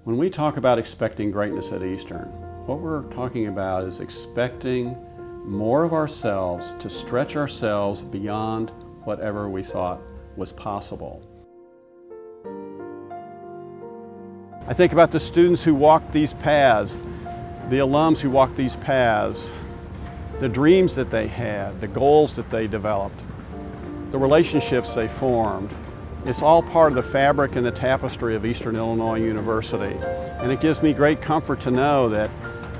When we talk about expecting greatness at Eastern, what we're talking about is expecting more of ourselves, to stretch ourselves beyond whatever we thought was possible. I think about the students who walked these paths, the alums who walked these paths, the dreams that they had, the goals that they developed, the relationships they formed. It's all part of the fabric and the tapestry of Eastern Illinois University. And it gives me great comfort to know that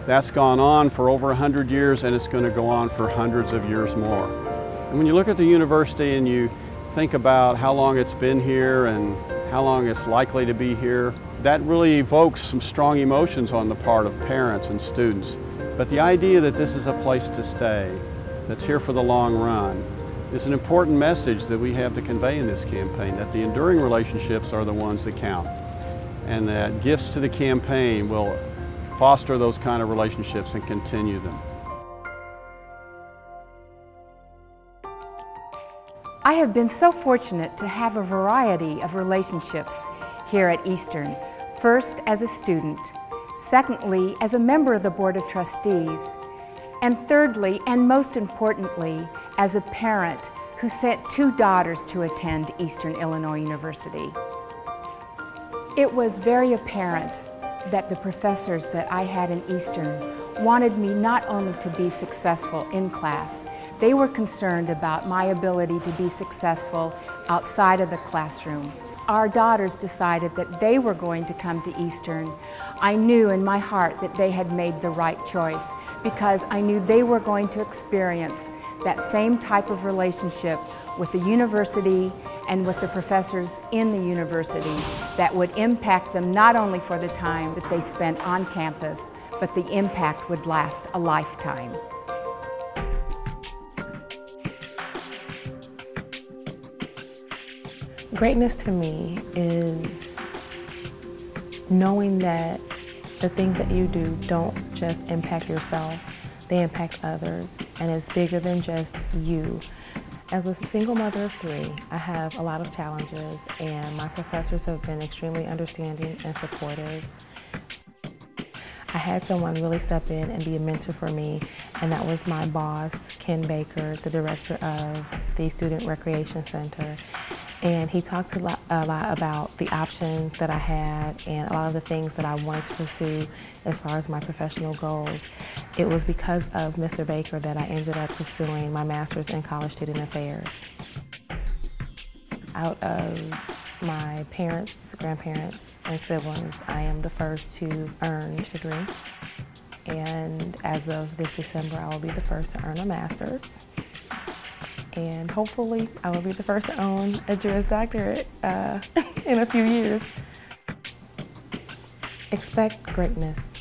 that's gone on for over 100 years and it's going to go on for hundreds of years more. And when you look at the university and you think about how long it's been here and how long it's likely to be here, that really evokes some strong emotions on the part of parents and students. But the idea that this is a place to stay, that's here for the long run, is an important message that we have to convey in this campaign, that the enduring relationships are the ones that count, and that gifts to the campaign will foster those kind of relationships and continue them. I have been so fortunate to have a variety of relationships here at Eastern. First, as a student. Secondly, as a member of the Board of Trustees. And thirdly, and most importantly, as a parent who sent 2 daughters to attend Eastern Illinois University. It was very apparent that the professors that I had in Eastern wanted me not only to be successful in class, they were concerned about my ability to be successful outside of the classroom. Our daughters decided that they were going to come to Eastern. I knew in my heart that they had made the right choice because I knew they were going to experience that same type of relationship with the university and with the professors in the university that would impact them not only for the time that they spent on campus, but the impact would last a lifetime. Greatness to me is knowing that the things that you do don't just impact yourself, they impact others, and it's bigger than just you. As a single mother of 3, I have a lot of challenges, and my professors have been extremely understanding and supportive. I had someone really step in and be a mentor for me, and that was my boss, Ken Baker, the director of the Student Recreation Center. And he talked a lot about the options that I had and a lot of the things that I wanted to pursue as far as my professional goals. It was because of Mr. Baker that I ended up pursuing my master's in college student affairs. Out of my parents, grandparents, and siblings, I am the first to earn a degree. And as of this December, I will be the first to earn a master's. And hopefully, I will be the first to own a Juris Doctorate in a few years. Expect greatness.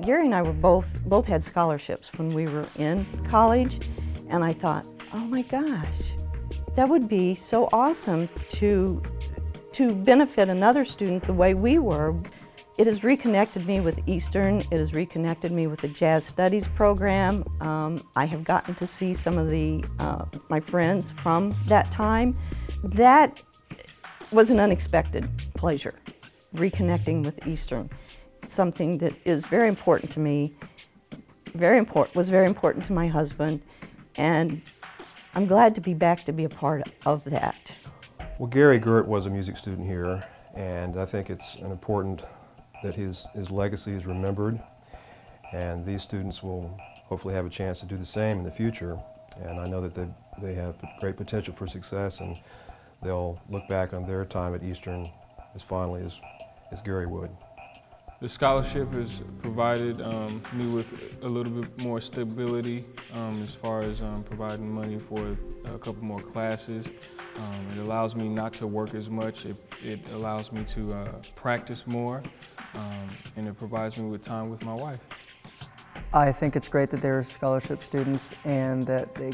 Gary and I were both had scholarships when we were in college, and I thought, oh my gosh, that would be so awesome to benefit another student the way we were. It has reconnected me with Eastern. It has reconnected me with the Jazz Studies program. I have gotten to see some of my friends from that time. That was an unexpected pleasure, reconnecting with Eastern. Something that is very important to me, was very important to my husband, and I'm glad to be back to be a part of that. Well, Gary Gert was a music student here, and I think it's important that his legacy is remembered, and these students will hopefully have a chance to do the same in the future. And I know that they have great potential for success, and they'll look back on their time at Eastern as fondly as Gary would. The scholarship has provided me with a little bit more stability as far as providing money for a couple more classes. It allows me not to work as much. It allows me to practice more. and it provides me with time with my wife. I think it's great that they're scholarship students and that they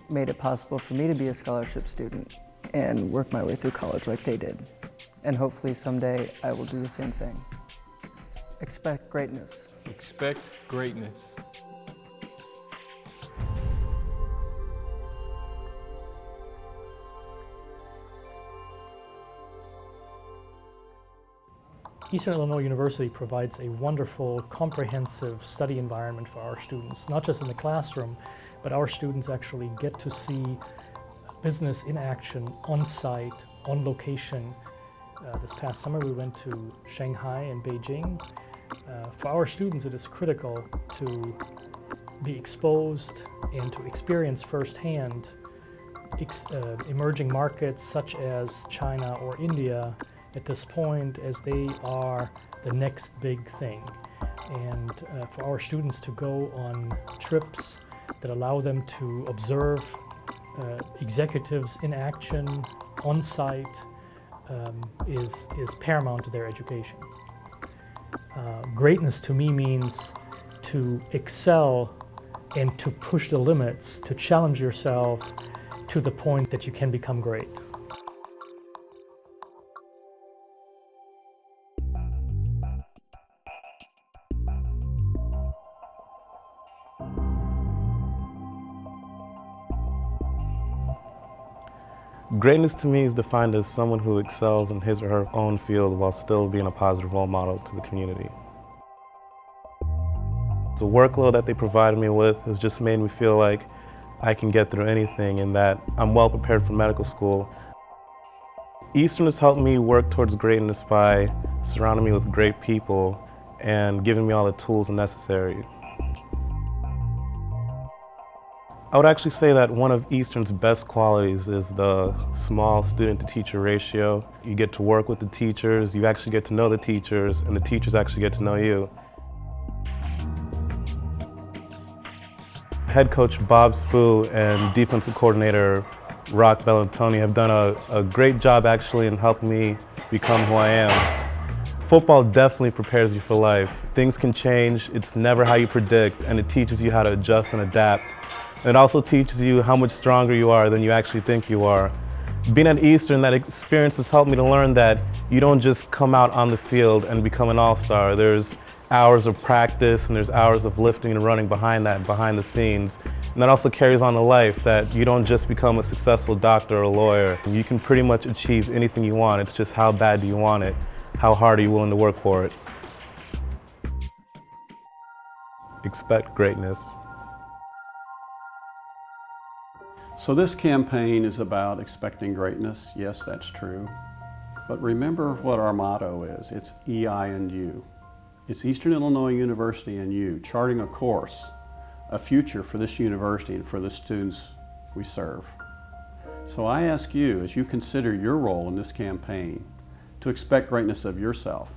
made it possible for me to be a scholarship student and work my way through college like they did. And hopefully someday I will do the same thing. Expect greatness. Expect greatness. Eastern Illinois University provides a wonderful, comprehensive study environment for our students, not just in the classroom, but our students actually get to see business in action, on site, on location. This past summer we went to Shanghai and Beijing. For our students it is critical to be exposed and to experience firsthand emerging markets such as China or India at this point, as they are the next big thing. And for our students to go on trips that allow them to observe executives in action on site is paramount to their education. Greatness to me means to excel and to push the limits, to challenge yourself to the point that you can become great. Greatness to me is defined as someone who excels in his or her own field while still being a positive role model to the community. The workload that they provided me with has just made me feel like I can get through anything and that I'm well prepared for medical school. Eastern has helped me work towards greatness by surrounding me with great people and giving me all the tools necessary. I would actually say that one of Eastern's best qualities is the small student-to-teacher ratio. You get to work with the teachers, you actually get to know the teachers, and the teachers actually get to know you. Head coach Bob Spoo and defensive coordinator Rock Bellantoni have done a great job actually in helping me become who I am. Football definitely prepares you for life. Things can change, it's never how you predict, and it teaches you how to adjust and adapt. It also teaches you how much stronger you are than you actually think you are. Being at Eastern, that experience has helped me to learn that you don't just come out on the field and become an all-star. There's hours of practice and there's hours of lifting and running behind that, behind the scenes. And that also carries on to life, that you don't just become a successful doctor or a lawyer. You can pretty much achieve anything you want. It's just how bad do you want it? How hard are you willing to work for it? Expect greatness. So this campaign is about expecting greatness. Yes, that's true. But remember what our motto is. It's EI and U. It's Eastern Illinois University and you, charting a course, a future for this university and for the students we serve. So I ask you, as you consider your role in this campaign, to expect greatness of yourself,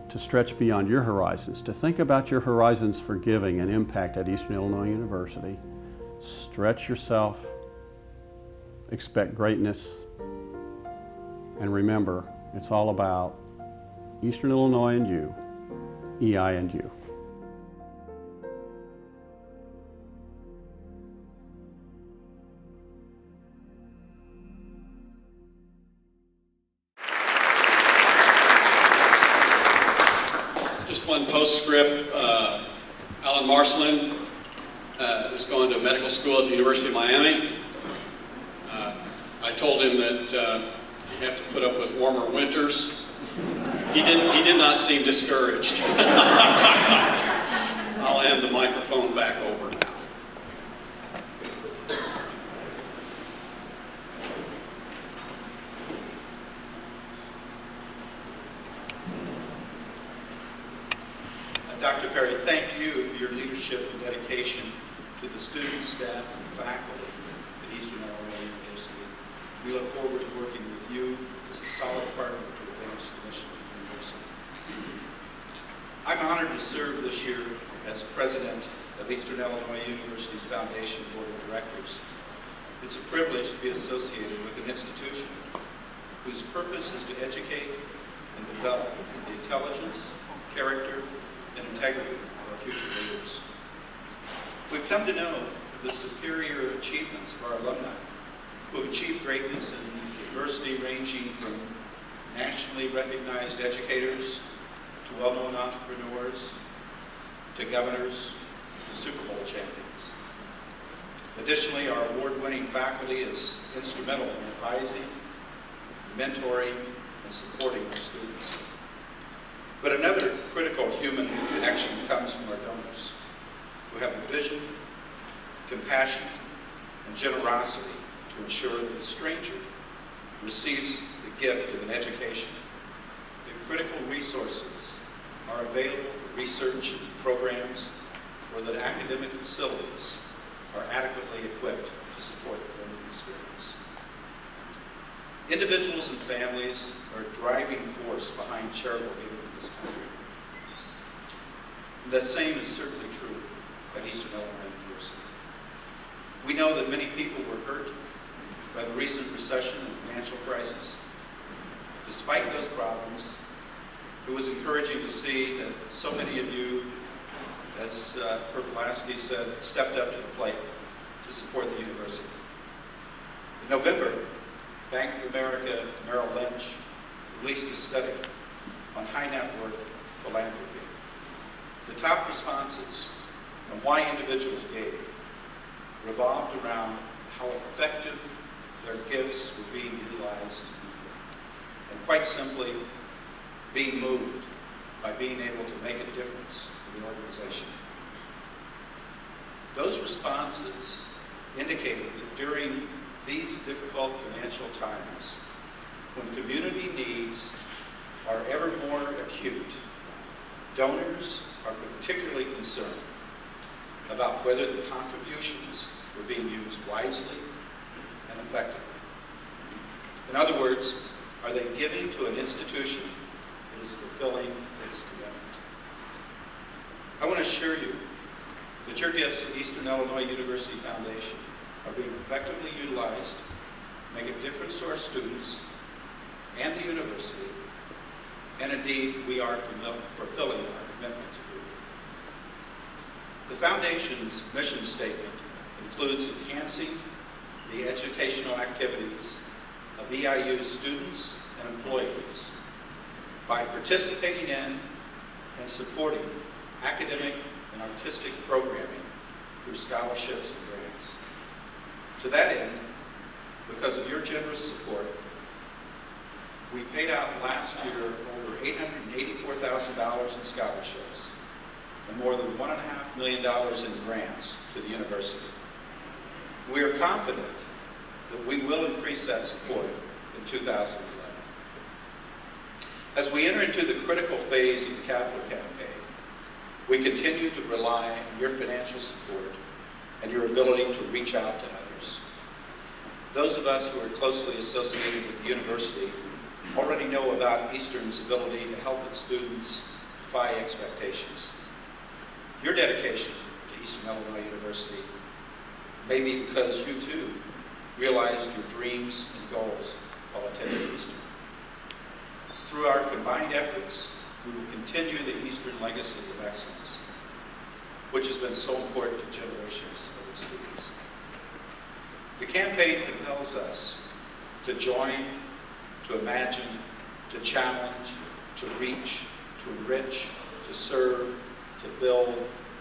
to stretch beyond your horizons, to think about your horizons for giving and impact at Eastern Illinois University. Stretch yourself, expect greatness, and remember, it's all about Eastern Illinois and you, EI and you. Just one postscript. Alan Marcelin is going to medical school at the University of Miami. I told him that you have to put up with warmer winters. He did not seem discouraged. I'll hand the microphone back over now. Dr. Perry, thank you for your leadership and dedication to the students, staff, and faculty at Eastern Illinois University. We look forward to working with you as a solid partner to advance the mission of the university. I'm honored to serve this year as president of Eastern Illinois University's Foundation Board of Directors. It's a privilege to be associated with an institution whose purpose is to educate and develop the intelligence, character, and integrity of our future leaders. We've come to know the superior achievements of our alumni, who have achieved greatness in diversity ranging from nationally recognized educators to well-known entrepreneurs, to governors, to Super Bowl champions. Additionally, our award-winning faculty is instrumental in advising, mentoring, and supporting our students. But another critical human connection comes from our donors, who have the vision, compassion, and generosity to ensure that a stranger receives the gift of an education. The critical resources are available for research and programs, or that academic facilities are adequately equipped to support the learning experience. Individuals and families are a driving force behind charitable giving in this country. The same is certainly true at Eastern Illinois University. We know that many people were hurt by the recent recession and financial crisis. Despite those problems, it was encouraging to see that so many of you, as Herb Lasky said, stepped up to the plate to support the university. In November, Bank of America Merrill Lynch released a study on high net worth philanthropy. The top responses on why individuals gave revolved around how effective their gifts were being utilized, and quite simply, being moved by being able to make a difference in the organization. Those responses indicated that during these difficult financial times, when community needs are ever more acute, donors are particularly concerned about whether the contributions were being used wisely and effectively. In other words, are they giving to an institution that is fulfilling its commitment? I want to assure you that your gifts at Eastern Illinois University Foundation are being effectively utilized to make a difference to our students and the university, and indeed, we are fulfilling our commitment to do. The Foundation's mission statement includes enhancing the educational activities of EIU students and employees by participating in and supporting academic and artistic programming through scholarships and grants. To that end, because of your generous support, we paid out last year over $884,000 in scholarships and more than $1.5 million in grants to the university. We are confident that we will increase that support in 2011. As we enter into the critical phase of the capital campaign, we continue to rely on your financial support and your ability to reach out to others. Those of us who are closely associated with the university already know about Eastern's ability to help its students defy expectations. Your dedication to Eastern Illinois University may be because you too realized your dreams and goals while attending Eastern. Through our combined efforts, we will continue the Eastern legacy of excellence, which has been so important to generations of its students. The campaign compels us to join, to imagine, to challenge, to reach, to enrich, to serve, to build,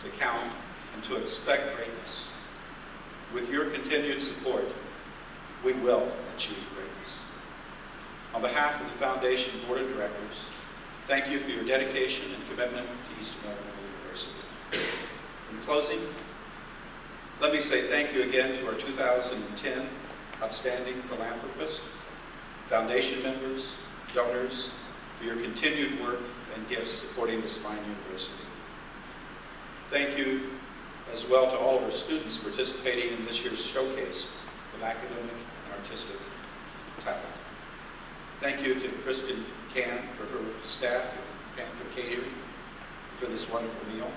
to count, and to expect greatness. With your continued support, we will achieve greatness. On behalf of the Foundation Board of Directors, thank you for your dedication and commitment to Eastern Illinois University. In closing, let me say thank you again to our 2010 Outstanding Philanthropist, Foundation members, donors, for your continued work and gifts supporting this fine university. Thank you as well to all of our students participating in this year's showcase of academic and artistic talent. Thank you to Kristen Can for her staff of Panther Catering for this wonderful meal.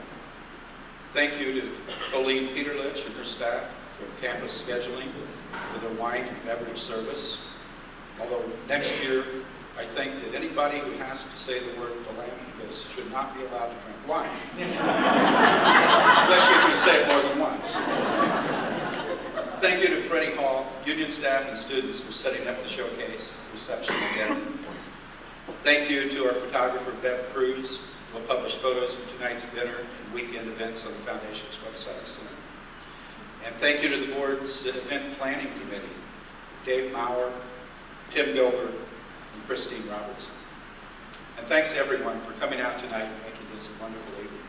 Thank you to Colleen Peterlich and her staff for campus scheduling for their wine and beverage service. Although next year I think that anybody who has to say the word philanthropist should not be allowed to drink wine, especially if you say it more than once. Thank you to Freddie Hall, union staff and students for setting up the showcase, reception, and dinner. Thank you to our photographer, Bev Cruz, who will publish photos from tonight's dinner and weekend events on the Foundation's website soon. And thank you to the board's event planning committee, Dave Maurer, Tim Gilver, and Christine Robertson. And thanks to everyone for coming out tonight and making this a wonderful evening.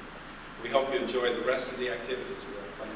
We hope you enjoy the rest of the activities we are planning.